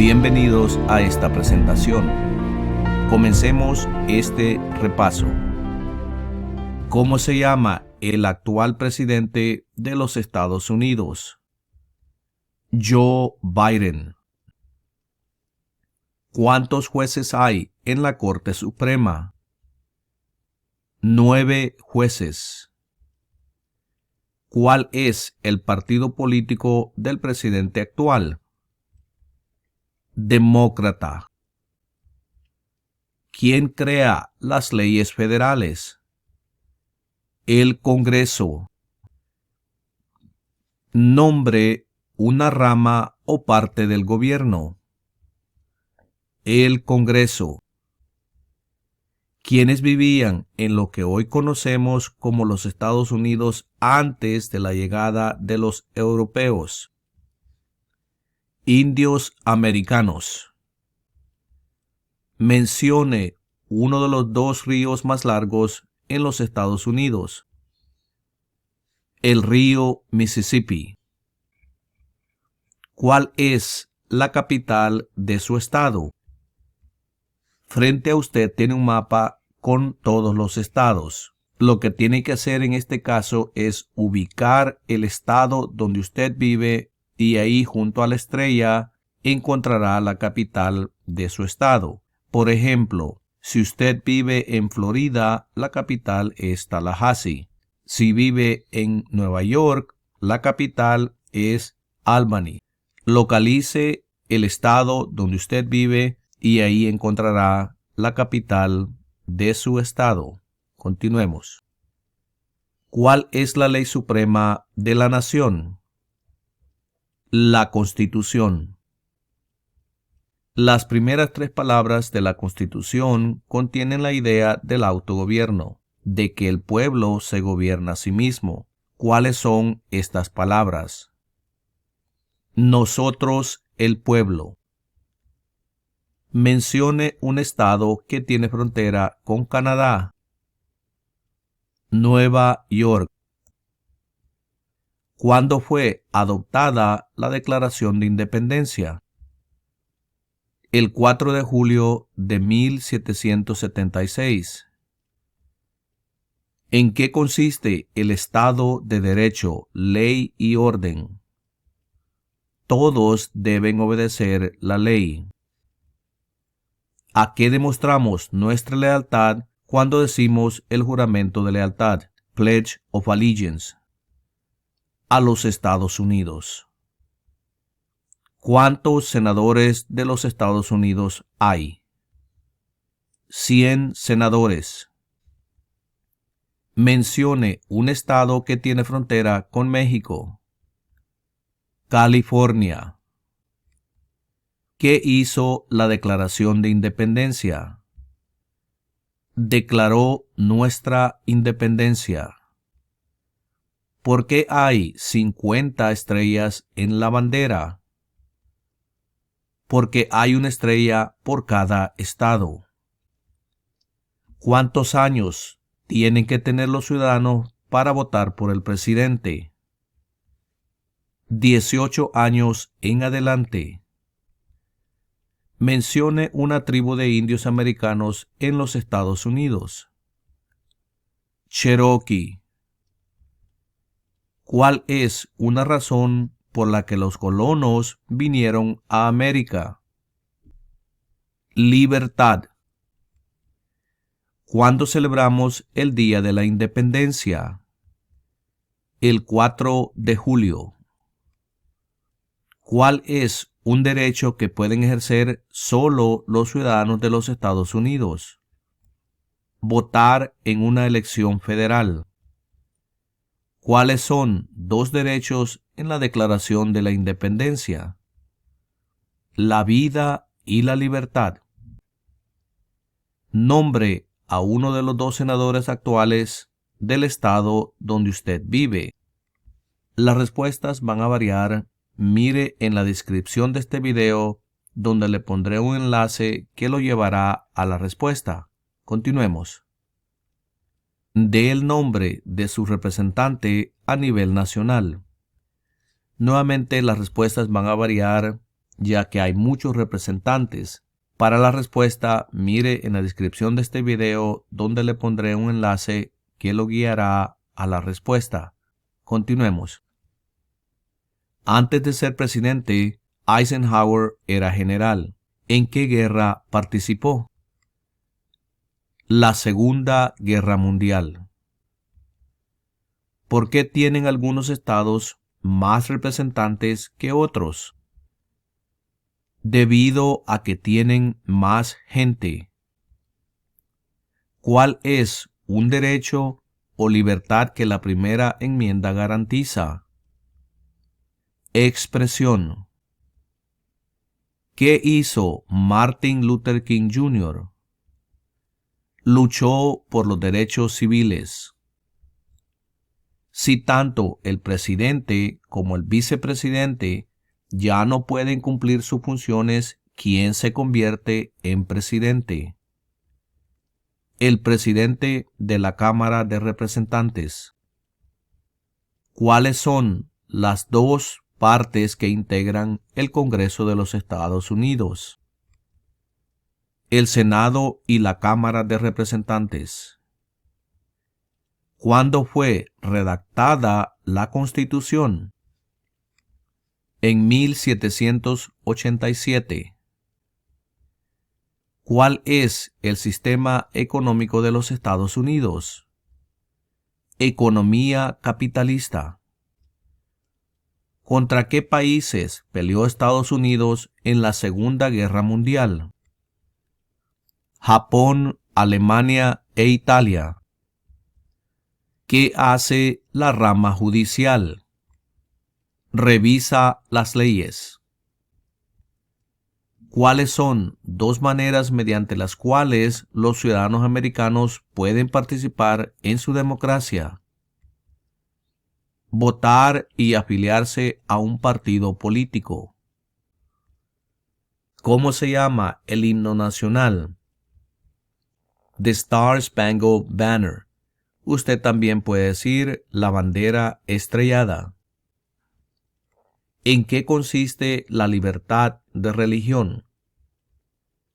Bienvenidos a esta presentación. Comencemos este repaso. ¿Cómo se llama el actual presidente de los Estados Unidos? Joe Biden. ¿Cuántos jueces hay en la Corte Suprema? 9 jueces. ¿Cuál es el partido político del presidente actual? Demócrata. ¿Quién crea las leyes federales? El Congreso. Nombre una rama o parte del gobierno. El Congreso. ¿Quiénes vivían en lo que hoy conocemos como los Estados Unidos antes de la llegada de los europeos? Indios americanos. Mencione uno de los 2 ríos más largos en los Estados Unidos. El río Mississippi. ¿Cuál es la capital de su estado? Frente a usted tiene un mapa con todos los estados. Lo que tiene que hacer en este caso es ubicar el estado donde usted vive y ahí junto a la estrella encontrará la capital de su estado. Por ejemplo, si usted vive en Florida, la capital es Tallahassee. Si vive en Nueva York, la capital es Albany. Localice el estado donde usted vive y ahí encontrará la capital de su estado. Continuemos. ¿Cuál es la ley suprema de la nación? La Constitución. Las primeras 3 palabras de la Constitución contienen la idea del autogobierno, de que el pueblo se gobierna a sí mismo. ¿Cuáles son estas palabras? Nosotros, el pueblo. Mencione un estado que tiene frontera con Canadá. Nueva York. ¿Cuándo fue adoptada la Declaración de Independencia? El 4 de julio de 1776. ¿En qué consiste el Estado de Derecho, ley y orden? Todos deben obedecer la ley. ¿A qué demostramos nuestra lealtad cuando decimos el juramento de lealtad, Pledge of Allegiance? A los Estados Unidos. ¿Cuántos senadores de los Estados Unidos hay? 100 senadores. Mencione un estado que tiene frontera con México. California. ¿Qué hizo la Declaración de Independencia? Declaró nuestra independencia. ¿Por qué hay 50 estrellas en la bandera? Porque hay una estrella por cada estado. ¿Cuántos años tienen que tener los ciudadanos para votar por el presidente? 18 años en adelante. Mencione una tribu de indios americanos en los Estados Unidos. Cherokee. ¿Cuál es una razón por la que los colonos vinieron a América? Libertad. ¿Cuándo celebramos el Día de la Independencia? El 4 de julio. ¿Cuál es un derecho que pueden ejercer solo los ciudadanos de los Estados Unidos? Votar en una elección federal. ¿Cuáles son 2 derechos en la Declaración de la Independencia? La vida y la libertad. Nombre a uno de los 2 senadores actuales del estado donde usted vive. Las respuestas van a variar. Mire en la descripción de este video donde le pondré un enlace que lo llevará a la respuesta. Continuemos. Dé el nombre de su representante a nivel nacional. Nuevamente las respuestas van a variar ya que hay muchos representantes. Para la respuesta, mire en la descripción de este video donde le pondré un enlace que lo guiará a la respuesta. Continuemos. Antes de ser presidente, Eisenhower era general. ¿En qué guerra participó? La Segunda Guerra Mundial. ¿Por qué tienen algunos estados más representantes que otros? Debido a que tienen más gente. ¿Cuál es un derecho o libertad que la primera enmienda garantiza? Expresión. ¿Qué hizo Martin Luther King Jr.? Luchó por los derechos civiles. Si tanto el presidente como el vicepresidente ya no pueden cumplir sus funciones, ¿quién se convierte en presidente? El presidente de la Cámara de Representantes. ¿Cuáles son las dos partes que integran el Congreso de los Estados Unidos? El Senado y la Cámara de Representantes. ¿Cuándo fue redactada la Constitución? En 1787. ¿Cuál es el sistema económico de los Estados Unidos? Economía capitalista. ¿Contra qué países peleó Estados Unidos en la Segunda Guerra Mundial? Japón, Alemania e Italia. ¿Qué hace la rama judicial? Revisa las leyes. ¿Cuáles son dos maneras mediante las cuales los ciudadanos americanos pueden participar en su democracia? Votar y afiliarse a un partido político. ¿Cómo se llama el himno nacional? The Star Spangled Banner. Usted también puede decir la bandera estrellada. ¿En qué consiste la libertad de religión?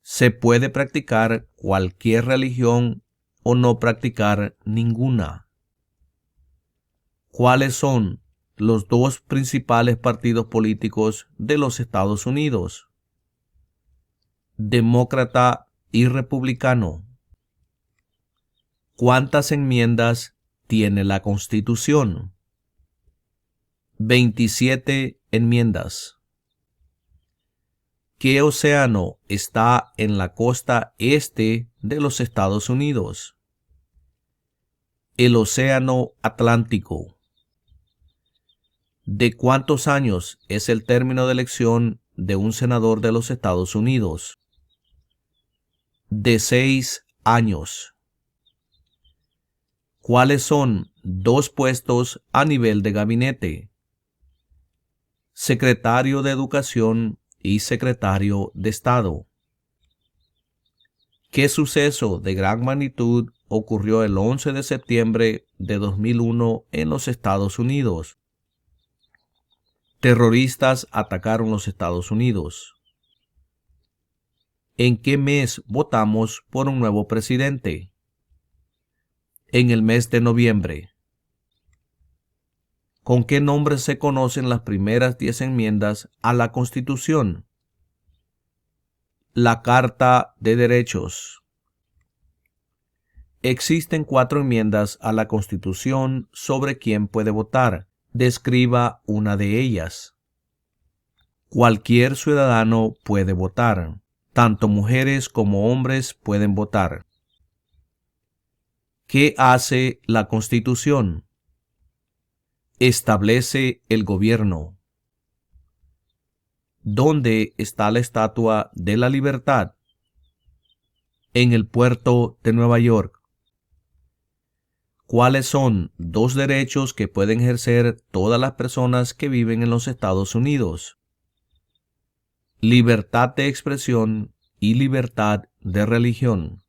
Se puede practicar cualquier religión o no practicar ninguna. ¿Cuáles son los dos principales partidos políticos de los Estados Unidos? Demócrata y republicano. ¿Cuántas enmiendas tiene la Constitución? 27 enmiendas. ¿Qué océano está en la costa este de los Estados Unidos? El Océano Atlántico. ¿De cuántos años es el término de elección de un senador de los Estados Unidos? De 6 años. ¿Cuáles son dos puestos a nivel de gabinete? Secretario de Educación y Secretario de Estado. ¿Qué suceso de gran magnitud ocurrió el 11 de septiembre de 2001 en los Estados Unidos? Terroristas atacaron los Estados Unidos. ¿En qué mes votamos por un nuevo presidente? En el mes de noviembre. ¿Con qué nombre se conocen las primeras 10 enmiendas a la Constitución? La Carta de Derechos. Existen 4 enmiendas a la Constitución sobre quién puede votar. Describa una de ellas. Cualquier ciudadano puede votar. Tanto mujeres como hombres pueden votar. ¿Qué hace la Constitución? Establece el gobierno. ¿Dónde está la Estatua de la Libertad? En el puerto de Nueva York. ¿Cuáles son 2 derechos que pueden ejercer todas las personas que viven en los Estados Unidos? Libertad de expresión y libertad de religión.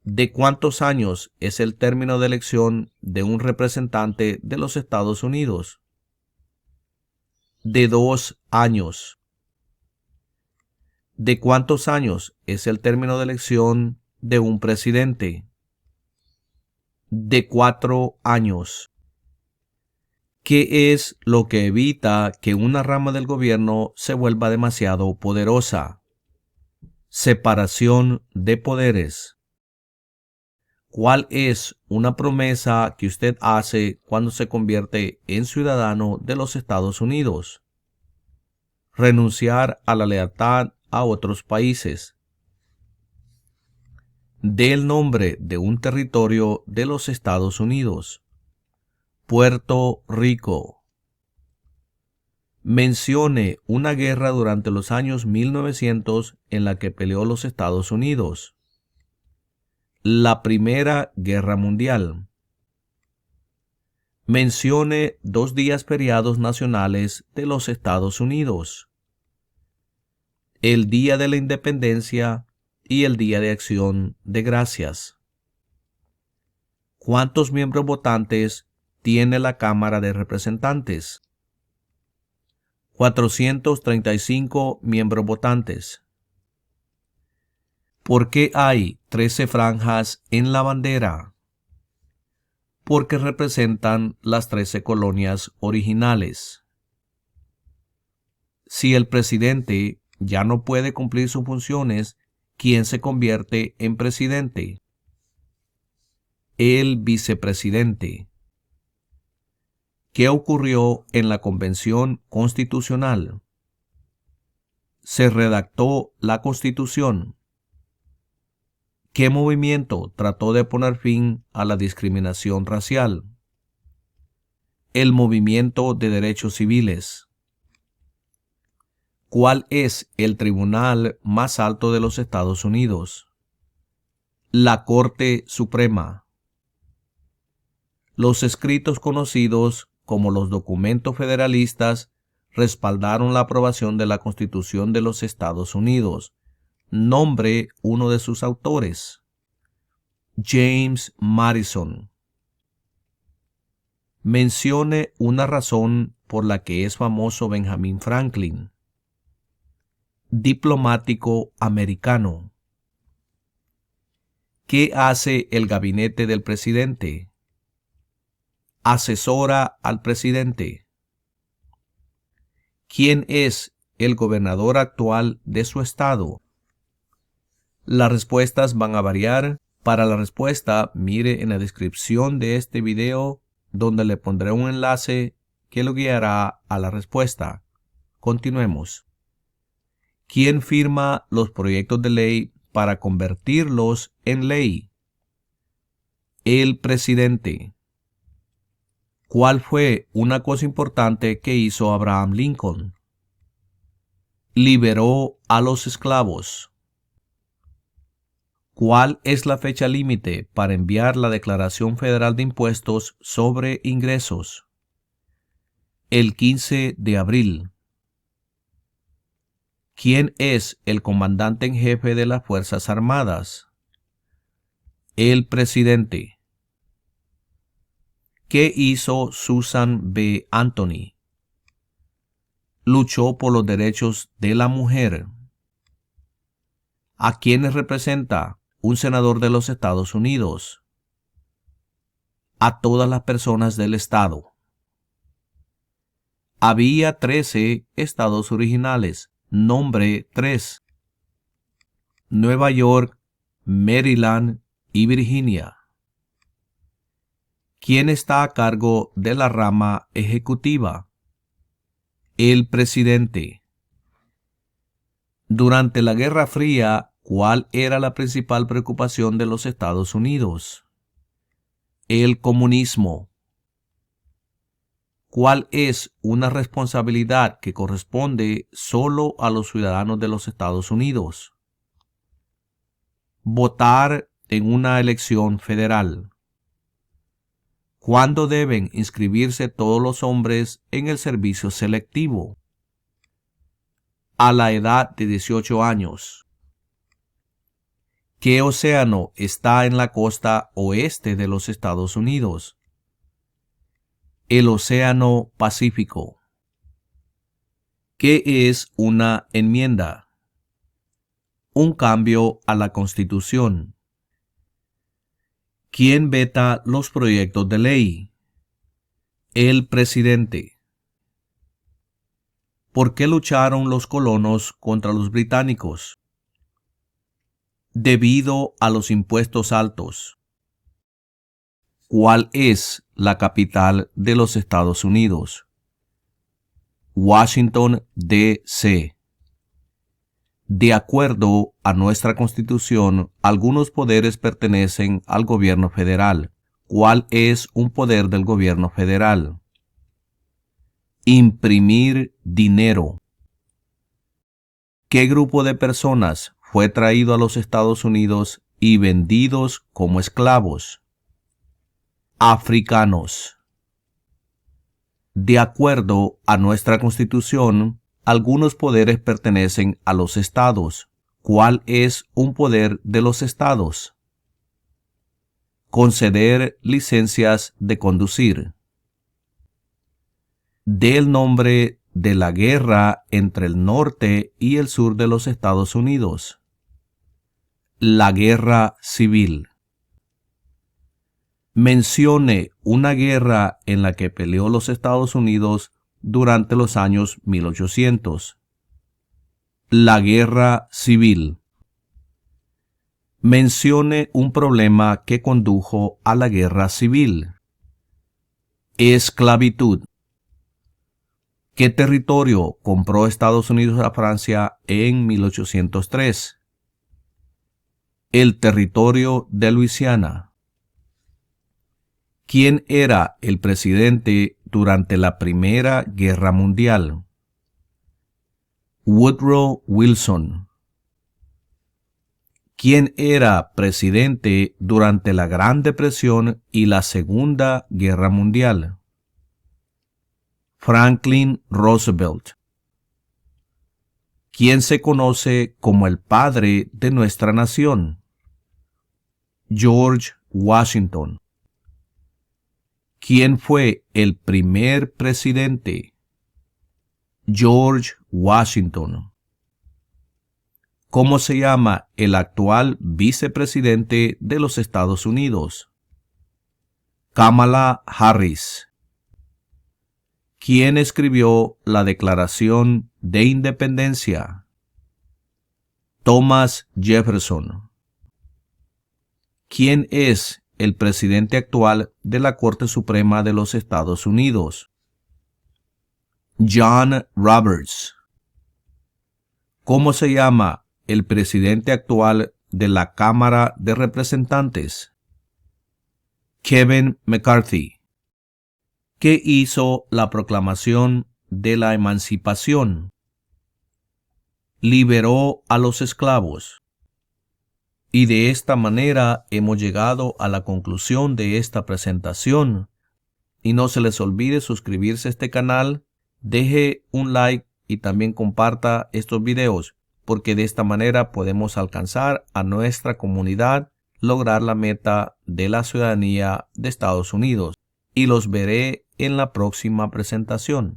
¿De cuántos años es el término de elección de un representante de los Estados Unidos? de 2 años. ¿De cuántos años es el término de elección de un presidente? De 4 años. ¿Qué es lo que evita que una rama del gobierno se vuelva demasiado poderosa? Separación de poderes. ¿Cuál es una promesa que usted hace cuando se convierte en ciudadano de los Estados Unidos? Renunciar a la lealtad a otros países. Dé el nombre de un territorio de los Estados Unidos. Puerto Rico. Mencione una guerra durante los años 1900 en la que peleó los Estados Unidos. La Primera Guerra Mundial. Mencione 2 días feriados nacionales de los Estados Unidos. El Día de la Independencia y el Día de Acción de Gracias. ¿Cuántos miembros votantes tiene la Cámara de Representantes? 435 miembros votantes. ¿Por qué hay 13 franjas en la bandera? Porque representan las 13 colonias originales. Si el presidente ya no puede cumplir sus funciones, ¿quién se convierte en presidente? El vicepresidente. ¿Qué ocurrió en la Convención Constitucional? Se redactó la Constitución. ¿Qué movimiento trató de poner fin a la discriminación racial? El Movimiento de Derechos Civiles. ¿Cuál es el tribunal más alto de los Estados Unidos? La Corte Suprema. Los escritos conocidos como los documentos federalistas respaldaron la aprobación de la Constitución de los Estados Unidos. Nombre uno de sus autores. James Madison. Mencione una razón por la que es famoso Benjamin Franklin. Diplomático americano. ¿Qué hace el gabinete del presidente? Asesora al presidente. ¿Quién es el gobernador actual de su estado? Las respuestas van a variar. Para la respuesta, mire en la descripción de este video donde le pondré un enlace que lo guiará a la respuesta. Continuemos. ¿Quién firma los proyectos de ley para convertirlos en ley? El presidente. ¿Cuál fue una cosa importante que hizo Abraham Lincoln? Liberó a los esclavos. ¿Cuál es la fecha límite para enviar la Declaración Federal de Impuestos sobre Ingresos? El 15 de abril. ¿Quién es el comandante en jefe de las Fuerzas Armadas? El presidente. ¿Qué hizo Susan B. Anthony? Luchó por los derechos de la mujer. ¿A quiénes representa un senador de los Estados Unidos? A todas las personas del estado. Había 13 estados originales. Nombre 3. Nueva York, Maryland y Virginia. ¿Quién está a cargo de la rama ejecutiva? El presidente. Durante la Guerra Fría, ¿cuál era la principal preocupación de los Estados Unidos? El comunismo. ¿Cuál es una responsabilidad que corresponde solo a los ciudadanos de los Estados Unidos? Votar en una elección federal. ¿Cuándo deben inscribirse todos los hombres en el servicio selectivo? A la edad de 18 años. ¿Qué océano está en la costa oeste de los Estados Unidos? El Océano Pacífico. ¿Qué es una enmienda? Un cambio a la Constitución. ¿Quién veta los proyectos de ley? El presidente. ¿Por qué lucharon los colonos contra los británicos? Debido a los impuestos altos. ¿Cuál es la capital de los Estados Unidos? Washington, D.C. De acuerdo a nuestra Constitución, algunos poderes pertenecen al gobierno federal. ¿Cuál es un poder del gobierno federal? Imprimir dinero. ¿Qué grupo de personas fue traído a los Estados Unidos y vendidos como esclavos? Africanos. De acuerdo a nuestra Constitución, algunos poderes pertenecen a los estados. ¿Cuál es un poder de los estados? Conceder licencias de conducir. Del nombre de la guerra entre el norte y el sur de los Estados Unidos. La Guerra Civil. Mencione una guerra en la que peleó los Estados Unidos durante los años 1800. La Guerra Civil. Mencione un problema que condujo a la Guerra Civil. Esclavitud. ¿Qué territorio compró Estados Unidos a Francia en 1803? El territorio de Luisiana. ¿Quién era el presidente durante la Primera Guerra Mundial? Woodrow Wilson. ¿Quién era presidente durante la Gran Depresión y la Segunda Guerra Mundial? Franklin Roosevelt. ¿Quién se conoce como el padre de nuestra nación? George Washington. ¿Quién fue el primer presidente? George Washington. ¿Cómo se llama el actual vicepresidente de los Estados Unidos? Kamala Harris. ¿Quién escribió la Declaración de Independencia? Thomas Jefferson. ¿Quién es el presidente actual de la Corte Suprema de los Estados Unidos? John Roberts. ¿Cómo se llama el presidente actual de la Cámara de Representantes? Kevin McCarthy. ¿Qué hizo la Proclamación de la Emancipación? Liberó a los esclavos. Y de esta manera hemos llegado a la conclusión de esta presentación. Y no se les olvide suscribirse a este canal, deje un like y también comparta estos videos, porque de esta manera podemos alcanzar a nuestra comunidad, lograr la meta de la ciudadanía de Estados Unidos. Y los veré en la próxima presentación.